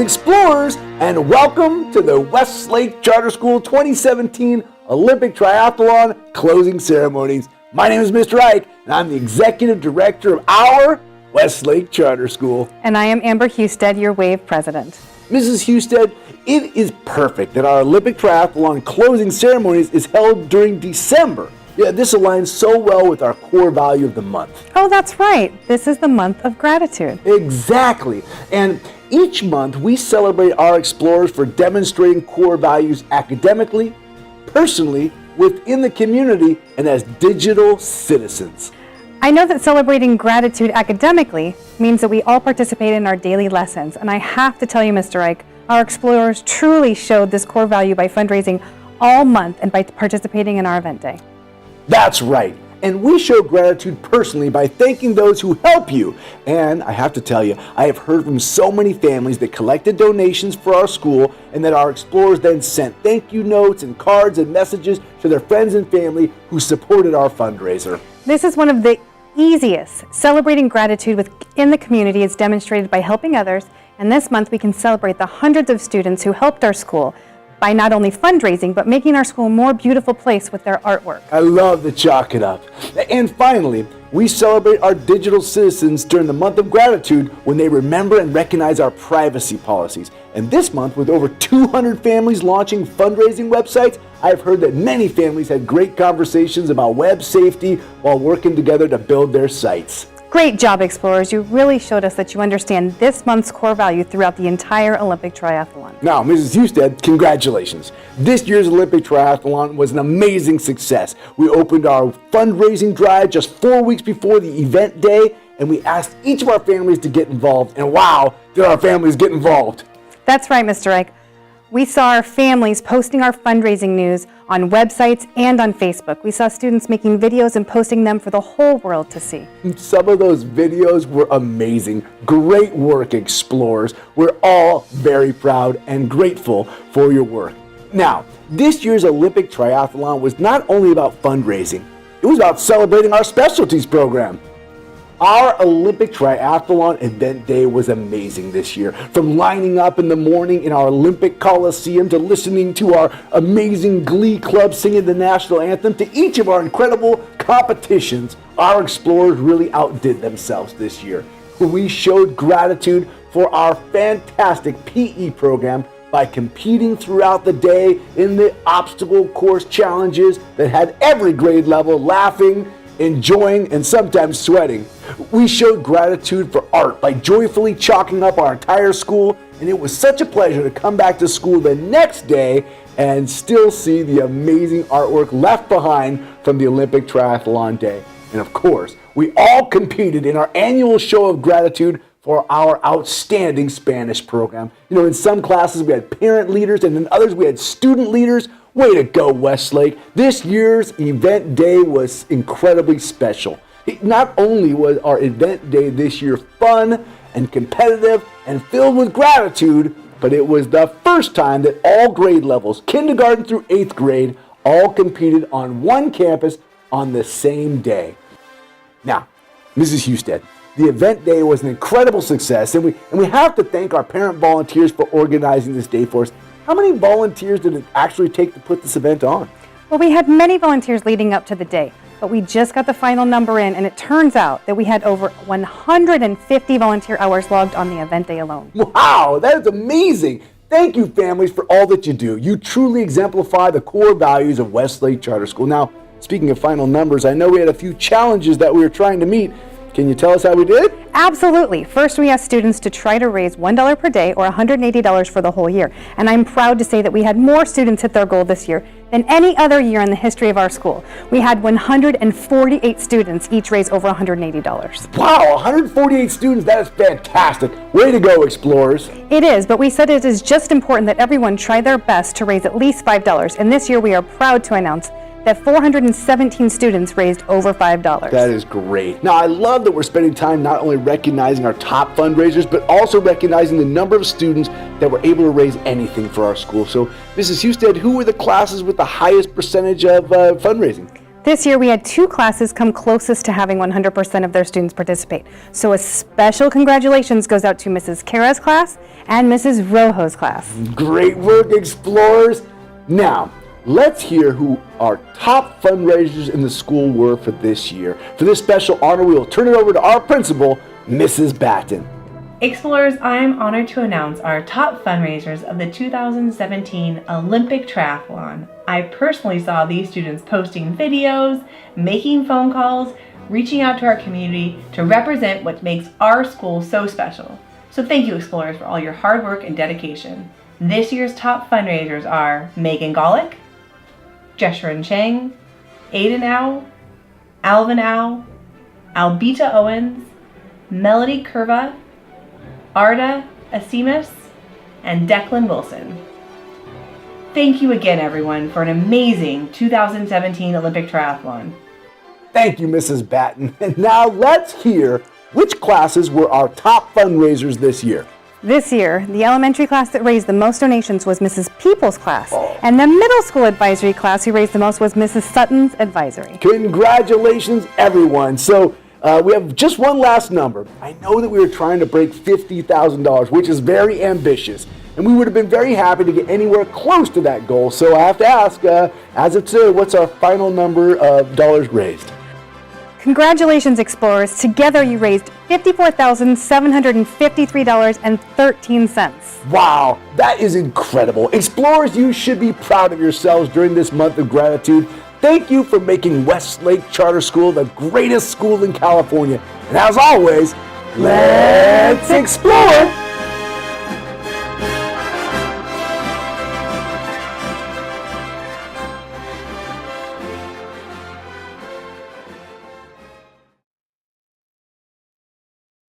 explorers, and welcome to the Westlake Charter School 2017 Olympic Triathlon closing ceremonies. My name is Mr. Ike, and I'm the Executive Director of our Westlake Charter School. And I am Amber Husted, your WAVE President. Mrs. Husted, it is perfect that our Olympic Triathlon closing ceremonies is held during December. Yeah, this aligns so well with our core value of the month. Oh, that's right. This is the month of gratitude. Exactly. And each month we celebrate our explorers for demonstrating core values academically, personally, within the community, and as digital citizens. I know that celebrating gratitude academically means that we all participate in our daily lessons. And I have to tell you, Mr. Ike, our explorers truly showed this core value by fundraising all month and by participating in our event day. That's right. And we show gratitude personally by thanking those who help you. And I have to tell you, I have heard from so many families that collected donations for our school and that our explorers then sent thank you notes and cards and messages to their friends and family who supported our fundraiser. This is one of the easiest. Celebrating gratitude within the community is demonstrated by helping others. And this month we can celebrate the hundreds of students who helped our school by not only fundraising, but making our school a more beautiful place with their artwork. I love the chalk it up. And finally, we celebrate our digital citizens during the month of gratitude when they remember and recognize our privacy policies. And this month, with over 200 families launching fundraising websites, I've heard that many families had great conversations about web safety while working together to build their sites. Great job, explorers. You really showed us that you understand this month's core value throughout the entire Olympic Triathlon. Now, Mrs. Husted, congratulations. This year's Olympic Triathlon was an amazing success. We opened our fundraising drive just 4 weeks before the event day, and we asked each of our families to get involved. And wow, did our families get involved. That's right, Mr. Ike. We saw our families posting our fundraising news on websites and on Facebook. We saw students making videos and posting them for the whole world to see. Some of those videos were amazing. Great work, explorers. We're all very proud and grateful for your work. Now, this year's Olympic Triathlon was not only about fundraising, it was about celebrating our specialties program. Our Olympic Triathlon event day was amazing this year. From lining up in the morning in our Olympic Coliseum to listening to our amazing Glee Club singing the national anthem to each of our incredible competitions, our explorers really outdid themselves this year. We showed gratitude for our fantastic PE program by competing throughout the day in the obstacle course challenges that had every grade level laughing, enjoying, and sometimes sweating. We showed gratitude for art by joyfully chalking up our entire school, and it was such a pleasure to come back to school the next day and still see the amazing artwork left behind from the Olympic Triathlon day. And of course, we all competed in our annual show of gratitude for our outstanding Spanish program. You know, in some classes we had parent leaders, and in others we had student leaders. Way to go, Westlake. This year's event day was incredibly special. Not only was our event day this year fun and competitive and filled with gratitude, but it was the first time that all grade levels, kindergarten through 8th grade, all competed on one campus on the same day. Now, Mrs. Husted, the event day was an incredible success, and we have to thank our parent volunteers for organizing this day for us. How many volunteers did it actually take to put this event on? Well, we had many volunteers leading up to the day, but we just got the final number in, and it turns out that we had over 150 volunteer hours logged on the event day alone. Wow, that is amazing. Thank you, families, for all that you do. You truly exemplify the core values of Westlake Charter School. Now, speaking of final numbers, I know we had a few challenges that we were trying to meet. Can you tell us how we did? Absolutely. First, we asked students to try to raise $1 per day or $180 for the whole year. And I'm proud to say that we had more students hit their goal this year than any other year in the history of our school. We had 148 students each raise over $180. Wow, 148 students, that is fantastic. Way to go, explorers. It is, but we said it is just important that everyone try their best to raise at least $5. And this year we are proud to announce that 417 students raised over $5. That is great. Now, I love that we're spending time not only recognizing our top fundraisers, but also recognizing the number of students that were able to raise anything for our school. So, Mrs. Husted, who were the classes with the highest percentage of fundraising? This year, we had 2 classes come closest to having 100% of their students participate. So a special congratulations goes out to Mrs. Kara's class and Mrs. Rojo's class. Great work, Explorers! Now, let's hear who our top fundraisers in the school were for this year. For this special honor, we will turn it over to our principal, Mrs. Batten. Explorers, I am honored to announce our top fundraisers of the 2017 Olympic Triathlon. I personally saw these students posting videos, making phone calls, reaching out to our community to represent what makes our school so special. So thank you, Explorers, for all your hard work and dedication. This year's top fundraisers are Megan Golick, Jesherin Chang, Aiden Au, Alvin Au, Albita Owens, Melody Curva, Arda Asimus, and Declan Wilson. Thank you again, everyone, for an amazing 2017 Olympic Triathlon. Thank you, Mrs. Batten. And now let's hear which classes were our top fundraisers this year. This year, the elementary class that raised the most donations was Mrs. Peoples' class, and the middle school advisory class who raised the most was Mrs. Sutton's advisory. Congratulations, everyone. So we have just one last number. I know that we were trying to break $50,000, which is very ambitious, and we would have been very happy to get anywhere close to that goal. So I have to ask, as of today, what's our final number of dollars raised? Congratulations, Explorers. Together you raised $54,753.13. Wow, that is incredible. Explorers, you should be proud of yourselves during this month of gratitude. Thank you for making Westlake Charter School the greatest school in California. And as always, let's explore!